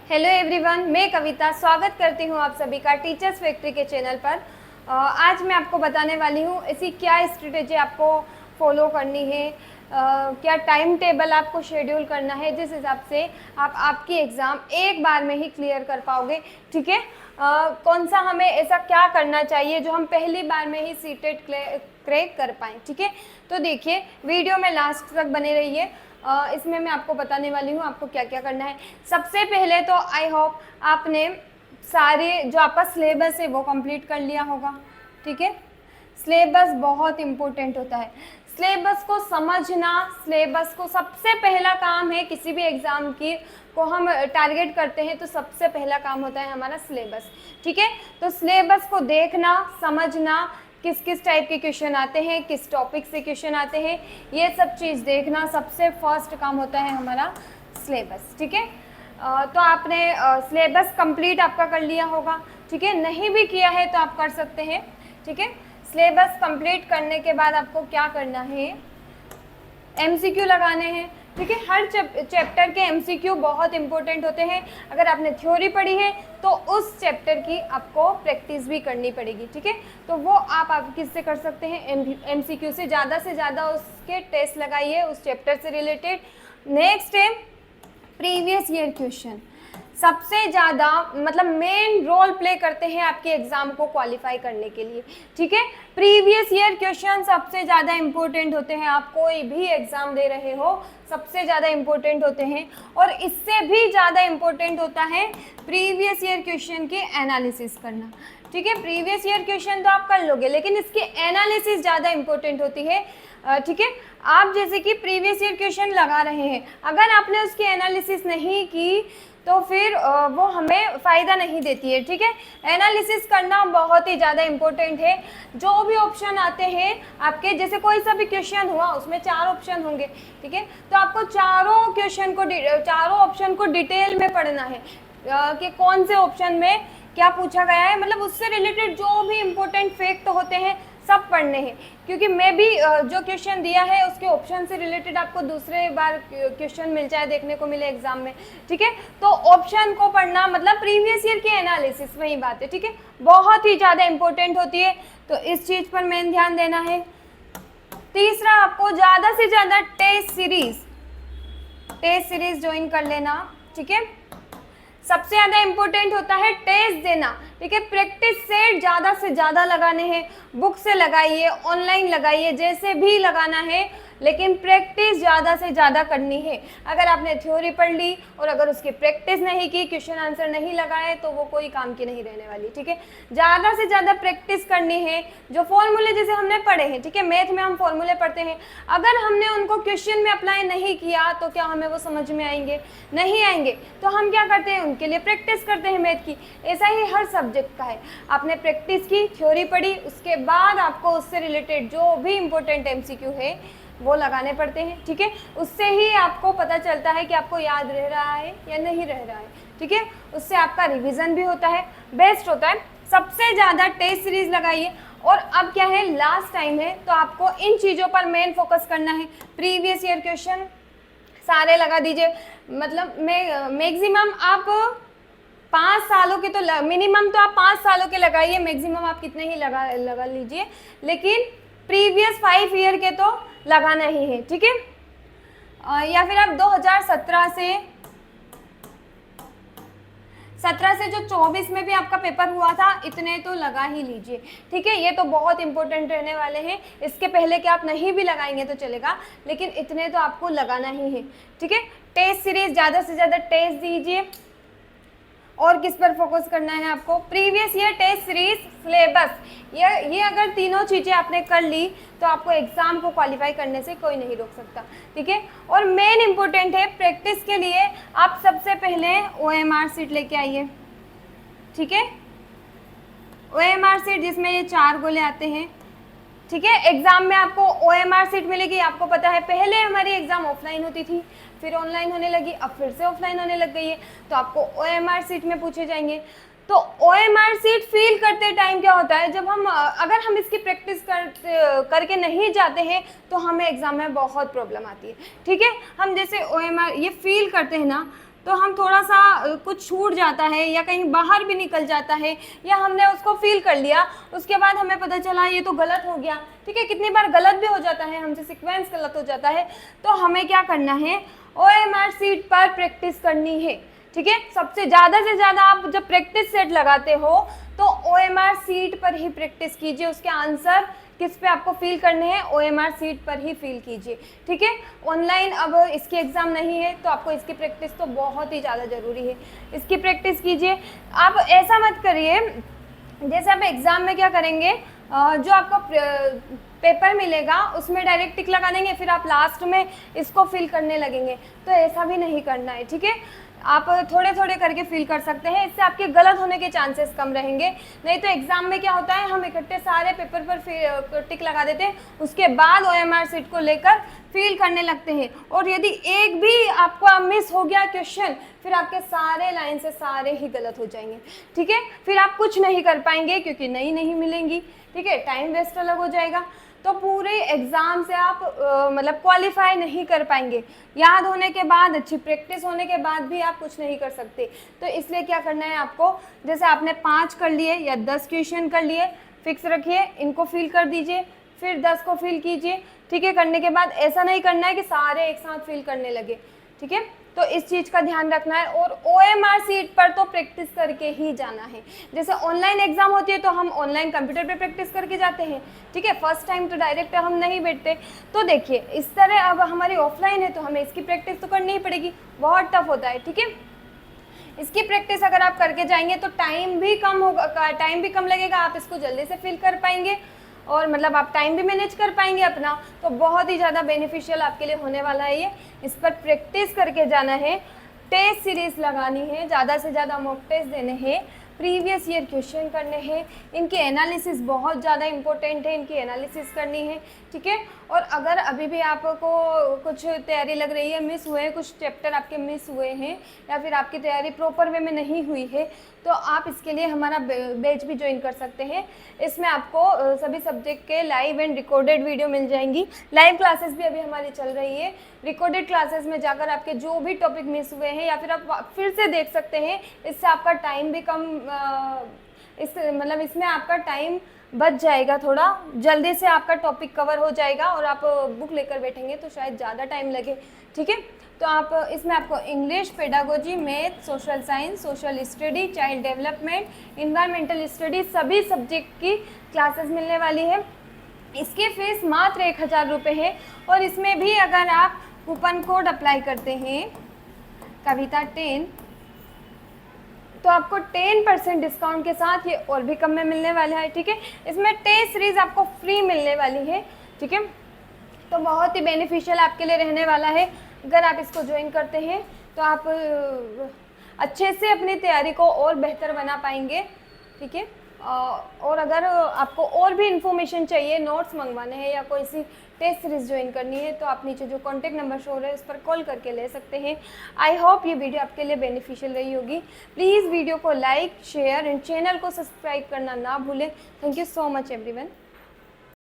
Hello everyone, मैं कविता स्वागत करती हूँ आप सभी का टीचर्स फैक्ट्री के चैनल पर। आज मैं आपको बताने वाली हूँ ऐसी क्या स्ट्रेटेजी आपको फॉलो करनी है, क्या टाइम टेबल आपको शेड्यूल करना है जिस हिसाब से आप आपकी एग्ज़ाम एक बार में ही क्लियर कर पाओगे। ठीक है, कौन सा हमें ऐसा क्या करना चाहिए जो हम पहली बार में ही सीटेट क्रैक कर पाएँ। ठीक है, तो देखिए वीडियो में लास्ट तक बने रहिए। इसमें मैं आपको बताने वाली हूँ आपको क्या क्या करना है। सबसे पहले तो आई होप आपने सारे जो आपका सिलेबस है वो कंप्लीट कर लिया होगा। ठीक है, सिलेबस बहुत इम्पोर्टेंट होता है। सिलेबस को समझना, सिलेबस को सबसे पहला काम है। किसी भी एग्ज़ाम की को हम टारगेट करते हैं तो सबसे पहला काम होता है हमारा सिलेबस। ठीक है, तो सिलेबस को देखना, समझना, किस किस टाइप के क्वेश्चन आते हैं, किस टॉपिक से क्वेश्चन आते हैं, ये सब चीज़ देखना सबसे फर्स्ट काम होता है हमारा सिलेबस। ठीक है, तो आपने सिलेबस कंप्लीट आपका कर लिया होगा। ठीक है, नहीं भी किया है तो आप कर सकते हैं। ठीक है, सिलेबस कंप्लीट करने के बाद आपको क्या करना है, एमसीक्यू लगाने हैं। ठीक है, हर चैप्टर के एमसीक्यू बहुत इंपॉर्टेंट होते हैं। अगर आपने थ्योरी पढ़ी है तो उस चैप्टर की आपको प्रैक्टिस भी करनी पड़ेगी। ठीक है, तो वो आप किससे कर सकते हैं, एमसीक्यू से ज़्यादा उसके टेस्ट लगाइए उस चैप्टर से रिलेटेड। नेक्स्ट है प्रीवियस ईयर क्वेश्चन। सबसे ज़्यादा मतलब मेन रोल प्ले करते हैं आपके एग्ज़ाम को क्वालिफाई करने के लिए। ठीक है, प्रीवियस ईयर क्वेश्चन सबसे ज़्यादा इम्पोर्टेंट होते हैं। आप कोई भी एग्ज़ाम दे रहे हो सबसे ज़्यादा इम्पोर्टेंट होते हैं। और इससे भी ज़्यादा इम्पोर्टेंट होता है प्रीवियस ईयर क्वेश्चन के एनालिसिस करना। ठीक है, प्रीवियस ईयर क्वेश्चन तो आप कर लोगे लेकिन इसकी एनालिसिस ज़्यादा इम्पोर्टेंट होती है। ठीक है, आप जैसे कि प्रीवियस ईयर क्वेश्चन लगा रहे हैं, अगर आपने उसकी एनालिसिस नहीं की तो फिर वो हमें फ़ायदा नहीं देती है। ठीक है, एनालिसिस करना बहुत ही ज़्यादा इम्पोर्टेंट है। जो भी ऑप्शन आते हैं आपके, जैसे कोई सा भी क्वेश्चन हुआ उसमें 4 ऑप्शन होंगे। ठीक है, तो आपको चारों ऑप्शन को डिटेल में पढ़ना है कि कौन से ऑप्शन में क्या पूछा गया है, मतलब उससे रिलेटेड जो भी इम्पोर्टेंट फैक्ट होते हैं सब पढ़ने हैं। क्योंकि मैं भी जो क्वेश्चन दिया है उसके ऑप्शन से रिलेटेड आपको दूसरे बार क्वेश्चन मिल जाए, देखने को मिले एग्जाम में। ठीक है, तो ऑप्शन को पढ़ना मतलब प्रीवियस ईयर की एनालिसिस, वही बात है। ठीक है, बहुत ही ज़्यादा इंपॉर्टेंट होती है, तो इस चीज़ पर मेन ध्यान देना है। तीसरा, आपको ज़्यादा से ज़्यादा टेस्ट सीरीज ज्वाइन कर लेना। ठीक है, सबसे ज़्यादा इम्पोर्टेंट होता है टेस्ट देना। ठीक है, प्रैक्टिस सेट ज़्यादा से ज़्यादा लगाने हैं। बुक से लगाइए, ऑनलाइन लगाइए, जैसे भी लगाना है, लेकिन प्रैक्टिस ज़्यादा से ज़्यादा करनी है। अगर आपने थ्योरी पढ़ ली और अगर उसकी प्रैक्टिस नहीं की, क्वेश्चन आंसर नहीं लगाए, तो वो कोई काम की नहीं रहने वाली। ठीक है, ज़्यादा से ज़्यादा प्रैक्टिस करनी है। जो फॉर्मूले जैसे हमने पढ़े हैं, ठीक है, मैथ में हम फॉर्मूले पढ़ते हैं, अगर हमने उनको क्वेश्चन में अप्लाई नहीं किया तो क्या हमें वो समझ में आएंगे? नहीं आएंगे। तो हम क्या करते हैं, उनके लिए प्रैक्टिस करते हैं मैथ की। ऐसा ही हर सब्जेक्ट का है। आपने प्रैक्टिस की, थ्योरी पढ़ी, उसके बाद आपको उससे रिलेटेड जो भी इम्पोर्टेंट एमसीक्यू है वो लगाने पड़ते हैं। ठीक है, उससे ही आपको पता चलता है कि आपको याद रह रहा है या नहीं रह रहा है। ठीक है, उससे आपका रिवीजन भी होता है, बेस्ट होता है। सबसे ज़्यादा टेस्ट सीरीज लगाइए। और अब क्या है, लास्ट टाइम है, तो आपको इन चीज़ों पर मेन फोकस करना है। प्रीवियस ईयर क्वेश्चन सारे लगा दीजिए। मतलब मैक्सिमम आप 5 सालों के, तो मिनिमम तो आप 5 सालों के लगाइए, मैक्सिमम आप कितने ही लगा लीजिए, लेकिन प्रीवियस 5 ईयर के तो लगाना ही है। ठीक है, या फिर आप 2017 से जो 24 में भी आपका पेपर हुआ था, इतने तो लगा ही लीजिए। ठीक है, ये तो बहुत इंपॉर्टेंट रहने वाले हैं। इसके पहले कि आप नहीं भी लगाएंगे तो चलेगा, लेकिन इतने तो आपको लगाना ही है। ठीक है, टेस्ट सीरीज ज़्यादा से ज़्यादा टेस्ट दीजिए। और किस पर फोकस करना है आपको, previous year, test series, syllabus. ये अगर तीनों चीज़ें आपने कर ली तो आपको एग्ज़ाम को क्वालिफाई करने से कोई नहीं रोक सकता। ठीक है, और मेन इंपॉर्टेंट है प्रैक्टिस के लिए आप सबसे पहले OMR शीट लेके आइए। ठीक है, OMR शीट जिसमें ये 4 गोले आते हैं। ठीक है, एग्जाम में आपको OMR शीट मिलेगी। आपको पता है पहले हमारी एग्जाम ऑफलाइन होती थी, फिर ऑनलाइन होने लगी, अब फिर से ऑफलाइन होने लग गई है, तो आपको OMR शीट में पूछे जाएंगे। तो OMR शीट फिल करते टाइम क्या होता है, जब हम अगर हम इसकी प्रैक्टिस करके नहीं जाते हैं तो हमें एग्जाम में बहुत प्रॉब्लम आती है। ठीक है, हम जैसे OMR ये फील करते हैं ना, तो हम थोड़ा सा कुछ छूट जाता है या कहीं बाहर भी निकल जाता है या हमने उसको फील कर लिया, उसके बाद हमें पता चला ये तो गलत हो गया, ठीक है, कितनी बार गलत भी हो जाता है हमसे, सीक्वेंस गलत हो जाता है, तो हमें क्या करना है, OMR शीट पर प्रैक्टिस करनी है, ठीक है। सबसे ज़्यादा से ज़्यादा आप जब प्रैक्टिस सेट लगाते हो तो OMR शीट पर ही प्रैक्टिस कीजिए, उसके आंसर किस पे आपको फिल करने हैं, OMR शीट पर ही फिल कीजिए, ठीक है। ऑनलाइन अब इसकी एग्ज़ाम नहीं है तो आपको इसकी प्रैक्टिस तो बहुत ही ज़्यादा ज़रूरी है, इसकी प्रैक्टिस कीजिए। आप ऐसा मत करिए जैसे आप एग्ज़ाम में क्या करेंगे, जो आपको पेपर मिलेगा उसमें डायरेक्ट टिक लगा देंगे, फिर आप लास्ट में इसको फिल करने लगेंगे, तो ऐसा भी नहीं करना है, ठीक है। आप थोड़े थोड़े करके फिल कर सकते हैं, इससे आपके गलत होने के चांसेस कम रहेंगे। नहीं तो एग्जाम में क्या होता है, हम इकट्ठे सारे पेपर पर टिक लगा देते हैं, उसके बाद OMR शीट को लेकर फिल करने लगते हैं, और यदि एक भी आपका मिस हो गया क्वेश्चन, फिर आपके सारे लाइन से सारे ही गलत हो जाएंगे, ठीक है। फिर आप कुछ नहीं कर पाएंगे क्योंकि नई नहीं मिलेंगी, ठीक है, टाइम वेस्ट अलग हो जाएगा, तो पूरे एग्ज़ाम से आप मतलब क्वालिफाई नहीं कर पाएंगे। याद होने के बाद, अच्छी प्रैक्टिस होने के बाद भी आप कुछ नहीं कर सकते। तो इसलिए क्या करना है आपको, जैसे आपने 5 कर लिए या 10 क्वेश्चन कर लिए, फिक्स रखिए, इनको फिल कर दीजिए, फिर 10 को फिल कीजिए, ठीक है। करने के बाद ऐसा नहीं करना है कि सारे एक साथ फिल करने लगे, ठीक है। तो इस चीज़ का ध्यान रखना है, और OMR शीट पर तो प्रैक्टिस करके ही जाना है। जैसे ऑनलाइन एग्जाम होती है तो हम ऑनलाइन कंप्यूटर पे प्रैक्टिस करके जाते हैं, ठीक है, फर्स्ट टाइम तो डायरेक्ट हम नहीं बैठते। तो देखिए इस तरह अब हमारी ऑफलाइन है तो हमें इसकी प्रैक्टिस तो करनी ही पड़ेगी, बहुत टफ होता है, ठीक है। इसकी प्रैक्टिस अगर आप करके जाएंगे तो टाइम भी कम होगा, टाइम भी कम लगेगा, आप इसको जल्दी से फिल कर पाएंगे, और मतलब आप टाइम भी मैनेज कर पाएंगे अपना, तो बहुत ही ज़्यादा बेनिफिशियल आपके लिए होने वाला है ये। इस पर प्रैक्टिस करके जाना है, टेस्ट सीरीज लगानी है, ज़्यादा से ज़्यादा मॉक टेस्ट देने हैं, प्रीवियस ईयर क्वेश्चन करने हैं, इनकी एनालिसिस बहुत ज़्यादा इंपॉर्टेंट है, इनकी एनालिसिस करनी है, ठीक है। और अगर अभी भी आपको कुछ तैयारी लग रही है, मिस हुए हैं, कुछ चैप्टर आपके मिस हुए हैं, या फिर आपकी तैयारी प्रॉपर वे में नहीं हुई है, तो आप इसके लिए हमारा बैच भी ज्वाइन कर सकते हैं। इसमें आपको सभी सब्जेक्ट के लाइव एंड रिकॉर्डेड वीडियो मिल जाएंगी, लाइव क्लासेस भी अभी हमारी चल रही है, रिकॉर्डेड क्लासेस में जाकर आपके जो भी टॉपिक मिस हुए हैं या फिर आप फिर से देख सकते हैं, इससे आपका टाइम भी कम मतलब इसमें आपका टाइम बच जाएगा, थोड़ा जल्दी से आपका टॉपिक कवर हो जाएगा, और आप बुक लेकर बैठेंगे तो शायद ज़्यादा टाइम लगे, ठीक है। तो आप इसमें आपको English, pedagogy, math, social science, social study, child development, environmental study, सभी सब्जेक्ट की क्लासेस मिलने वाली है। इसकी फीस मात्र 1000 रुपये है, और इसमें भी अगर आप कूपन कोड अप्लाई करते हैं कविता 10, तो आपको 10% डिस्काउंट के साथ ये और भी कम में मिलने वाला है, ठीक है। इसमें टेस्ट सीरीज आपको फ्री मिलने वाली है, ठीक है। तो बहुत ही बेनिफिशियल आपके लिए रहने वाला है, अगर आप इसको ज्वाइन करते हैं तो आप अच्छे से अपनी तैयारी को और बेहतर बना पाएंगे, ठीक है। और अगर आपको और भी इन्फॉर्मेशन चाहिए, नोट्स मंगवाने हैं या कोई सी टेस्ट सीरीज ज्वाइन करनी है, तो आप नीचे जो कॉन्टैक्ट नंबर शो रहा है उस पर कॉल करके ले सकते हैं। आई होप ये वीडियो आपके लिए बेनिफिशियल रही होगी। प्लीज़ वीडियो को लाइक, शेयर एंड चैनल को सब्सक्राइब करना ना भूलें। Thank you so much everyone.